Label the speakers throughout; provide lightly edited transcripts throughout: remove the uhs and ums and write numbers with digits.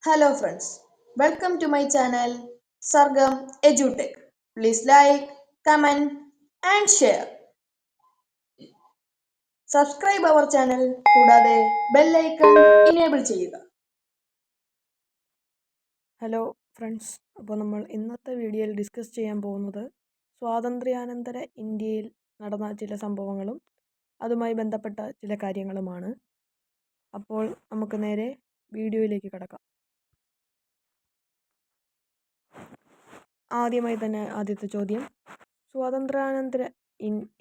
Speaker 1: Hello friends, welcome to my channel Sargam EduTech. Please like, comment and share. Subscribe our channel കൂടാതെ bell icon enable ചെയ്യുക.
Speaker 2: Hello friends, അപ്പോൾ നമ്മൾ ഇന്നത്തെ വീഡിയോയിൽ discuss ചെയ്യാൻ പോകുന്നത് സ്വാതന്ത്ര്യാനന്തര ഇന്ത്യയിൽ നടന്ന ചില സംഭവങ്ങളും അതുമായി ബന്ധപ്പെട്ട ചില കാര്യങ്ങളുമാണ്. അപ്പോൾ നമുക്ക് നേരെ വീഡിയോയിലേക്ക് കടക്കാം. ആദ്യമായി തന്നെ ആദ്യത്തെ ചോദ്യം, സ്വാതന്ത്ര്യാനന്തര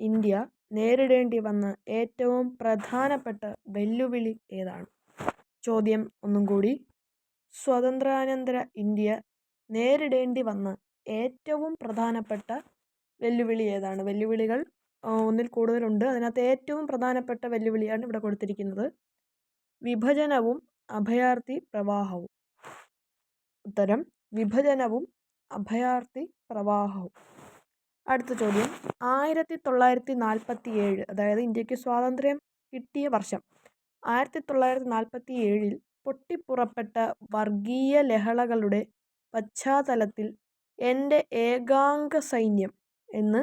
Speaker 2: ഇന്ത്യ നേരിടേണ്ടി വന്ന ഏറ്റവും പ്രധാനപ്പെട്ട വെല്ലുവിളി ഏതാണ്? ചോദ്യം ഒന്നും കൂടി, സ്വാതന്ത്ര്യാനന്തര ഇന്ത്യ നേരിടേണ്ടി വന്ന ഏറ്റവും പ്രധാനപ്പെട്ട വെല്ലുവിളി ഏതാണ്? വെല്ലുവിളികൾ ഒന്നിൽ കൂടുതലുണ്ട്. അതിനകത്ത് ഏറ്റവും പ്രധാനപ്പെട്ട വെല്ലുവിളിയാണ് ഇവിടെ കൊടുത്തിരിക്കുന്നത്. വിഭജനവും അഭയാർത്ഥി പ്രവാഹവും. ഉത്തരം വിഭജനവും അഭയാർത്ഥി പ്രവാഹവും. അടുത്ത ചോദ്യം, 1947, അതായത് ഇന്ത്യക്ക് സ്വാതന്ത്ര്യം കിട്ടിയ വർഷം 1947 പൊട്ടിപ്പുറപ്പെട്ട വർഗീയ ലഹളകളുടെ പശ്ചാത്തലത്തിൽ എൻ്റെ ഏകാംഗ സൈന്യം എന്ന്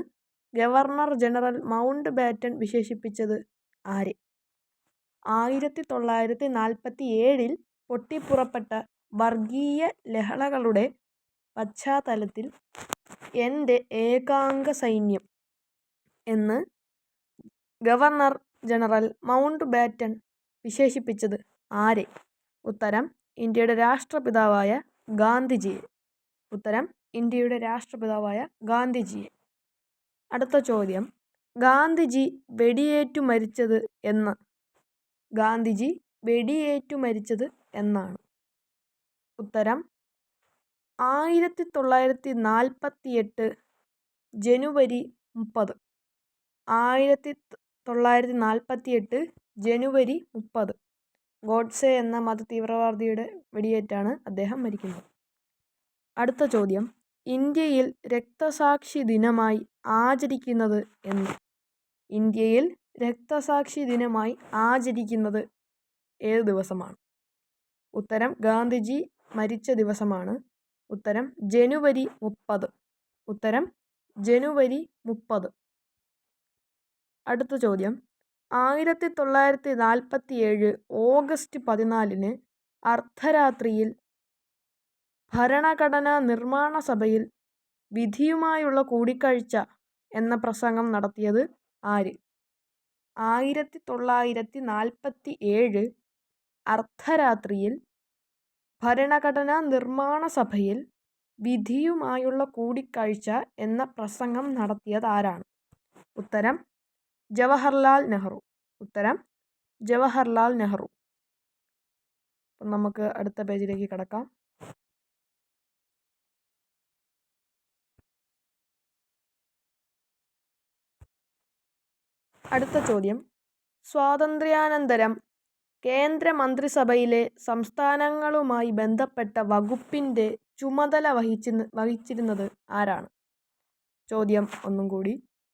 Speaker 2: ഗവർണർ ജനറൽ മൗണ്ട് ബാറ്റൺ വിശേഷിപ്പിച്ചത് ആരെ? 1947 പൊട്ടിപ്പുറപ്പെട്ട വർഗീയ ലഹളകളുടെ പശ്ചാത്തലത്തിൽ എൻ്റെ ഏകാംഗ സൈന്യം എന്ന് ഗവർണർ ജനറൽ മൗണ്ട് ബാറ്റൺ വിശേഷിപ്പിച്ചത് ആരെ? ഉത്തരം ഇന്ത്യയുടെ രാഷ്ട്രപിതാവായ ഗാന്ധിജിയെ. ഉത്തരം ഇന്ത്യയുടെ രാഷ്ട്രപിതാവായ ഗാന്ധിജിയെ. അടുത്ത ചോദ്യം, ഗാന്ധിജി വെടിയേറ്റു മരിച്ചത് എന്ന്? ഗാന്ധിജി വെടിയേറ്റു മരിച്ചത് എന്നാണ്? ഉത്തരം 1948 ജനുവരി 30. 1948 ജനുവരി 30 ഗോഡ്സെ എന്ന മതതീവ്രവാദിയുടെ വെടിയേറ്റാണ് അദ്ദേഹം മരിക്കുന്നത്. അടുത്ത ചോദ്യം, ഇന്ത്യയിൽ രക്തസാക്ഷി ദിനമായി ആചരിക്കുന്നത് എന്ന്? ഇന്ത്യയിൽ രക്തസാക്ഷി ദിനമായി ആചരിക്കുന്നത് ഏത് ദിവസമാണ്? ഉത്തരം ഗാന്ധിജി മരിച്ച ദിവസമാണ്. ഉത്തരം ജനുവരി 30. ഉത്തരം ജനുവരി 30. അടുത്ത ചോദ്യം, 1947 ഓഗസ്റ്റ് 14 അർദ്ധരാത്രിയിൽ ഭരണഘടനാ നിർമ്മാണ സഭയിൽ വിധിയുമായുള്ള കൂടിക്കാഴ്ച എന്ന പ്രസംഗം നടത്തിയത് ആര്? 1947 അർദ്ധരാത്രിയിൽ ഭരണഘടനാ നിർമ്മാണ സഭയിൽ വിധിയുമായുള്ള കൂടിക്കാഴ്ച എന്ന പ്രസംഗം നടത്തിയത് ആരാണ്? ഉത്തരം ജവഹർലാൽ നെഹ്റു. ഉത്തരം ജവഹർലാൽ നെഹ്റു. നമുക്ക് അടുത്ത പേജിലേക്ക് കടക്കാം. അടുത്ത ചോദ്യം, സ്വാതന്ത്ര്യാനന്തരം കേന്ദ്രമന്ത്രിസഭയിലെ സംസ്ഥാനങ്ങളുമായി ബന്ധപ്പെട്ട വകുപ്പിൻ്റെ ചുമതല വഹിച്ചിരുന്നത് ആരാണ്? ചോദ്യം ഒന്നും കൂടി,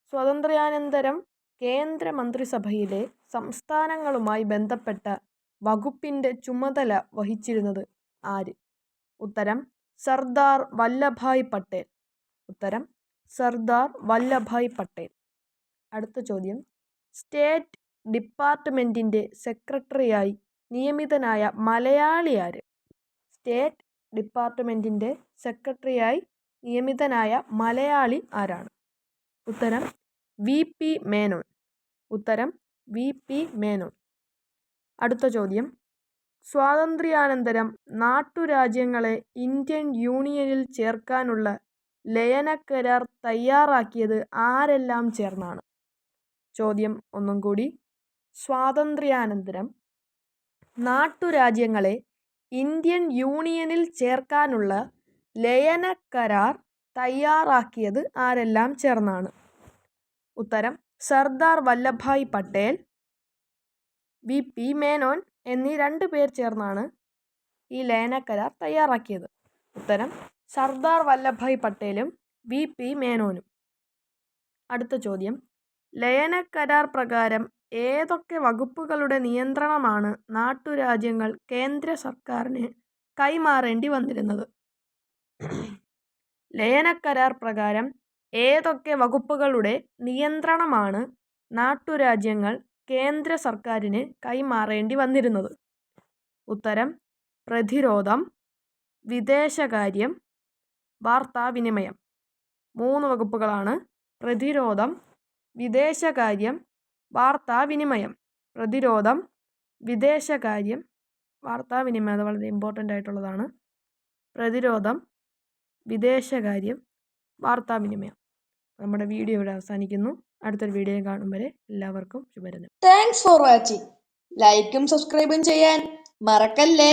Speaker 2: സ്വാതന്ത്ര്യാനന്തരം കേന്ദ്രമന്ത്രിസഭയിലെ സംസ്ഥാനങ്ങളുമായി ബന്ധപ്പെട്ട വകുപ്പിൻ്റെ ചുമതല വഹിച്ചിരുന്നത് ആര്? ഉത്തരം സർദാർ വല്ലഭായ് പട്ടേൽ. ഉത്തരം സർദാർ വല്ലഭായ് പട്ടേൽ. അടുത്ത ചോദ്യം, സ്റ്റേറ്റ് ഡിപ്പാർട്ട്മെൻറ്റിൻ്റെ സെക്രട്ടറിയായി നിയമിതനായ മലയാളി ആര്? സ്റ്റേറ്റ് ഡിപ്പാർട്ട്മെൻറ്റിൻ്റെ സെക്രട്ടറിയായി നിയമിതനായ മലയാളി ആരാണ്? ഉത്തരം വി പി മേനോൻ. ഉത്തരം വി പി മേനോൻ. അടുത്ത ചോദ്യം, സ്വാതന്ത്ര്യാനന്തരം നാട്ടുരാജ്യങ്ങളെ ഇന്ത്യൻ യൂണിയനിൽ ചേർക്കാനുള്ള ലയനക്കരാർ തയ്യാറാക്കിയത് ആരെല്ലാം ചേർന്നാണ്? ചോദ്യം ഒന്നും കൂടി, സ്വാതന്ത്ര്യാനന്തരം നാട്ടുരാജ്യങ്ങളെ ഇന്ത്യൻ യൂണിയനിൽ ചേർക്കാനുള്ള ലയനക്കരാർ തയ്യാറാക്കിയത് ആരെല്ലാം ചേർന്നാണ്? ഉത്തരം സർദാർ വല്ലഭായ് പട്ടേൽ, വി പി മേനോൻ എന്നീ 2 പേർ ചേർന്നാണ് ഈ ലയനക്കരാർ തയ്യാറാക്കിയത്. ഉത്തരം സർദാർ വല്ലഭായ് പട്ടേലും വി പി മേനോനും. അടുത്ത ചോദ്യം, ലയനക്കരാർ പ്രകാരം ഏതൊക്കെ വകുപ്പുകളുടെ നിയന്ത്രണമാണ് നാട്ടുരാജ്യങ്ങൾ കേന്ദ്ര സർക്കാരിന് കൈമാറേണ്ടി വന്നിരുന്നത്. ലയനക്കരാർ പ്രകാരം ഏതൊക്കെ വകുപ്പുകളുടെ നിയന്ത്രണമാണ് നാട്ടുരാജ്യങ്ങൾ കേന്ദ്ര സർക്കാരിന് കൈമാറേണ്ടി വന്നിരുന്നത്? ഉത്തരം പ്രതിരോധം, വിദേശകാര്യം, വാർത്താവിനിമയം. 3 വകുപ്പുകളാണ്. പ്രതിരോധം, വിദേശകാര്യം, വാർത്താവിനിമയം. പ്രതിരോധം, വിദേശകാര്യം, വാർത്താവിനിമയം. അത് വളരെ ഇമ്പോർട്ടൻ്റ് ആയിട്ടുള്ളതാണ്. പ്രതിരോധം, വിദേശകാര്യം, വാർത്താവിനിമയം. നമ്മുടെ വീഡിയോ ഇവിടെ അവസാനിക്കുന്നു. അടുത്തൊരു വീഡിയോ കാണും വരെ എല്ലാവർക്കും ശുഭദിനം.
Speaker 1: Thanks for watching. ലൈക്കും സബ്സ്ക്രൈബും ചെയ്യാൻ മറക്കല്ലേ.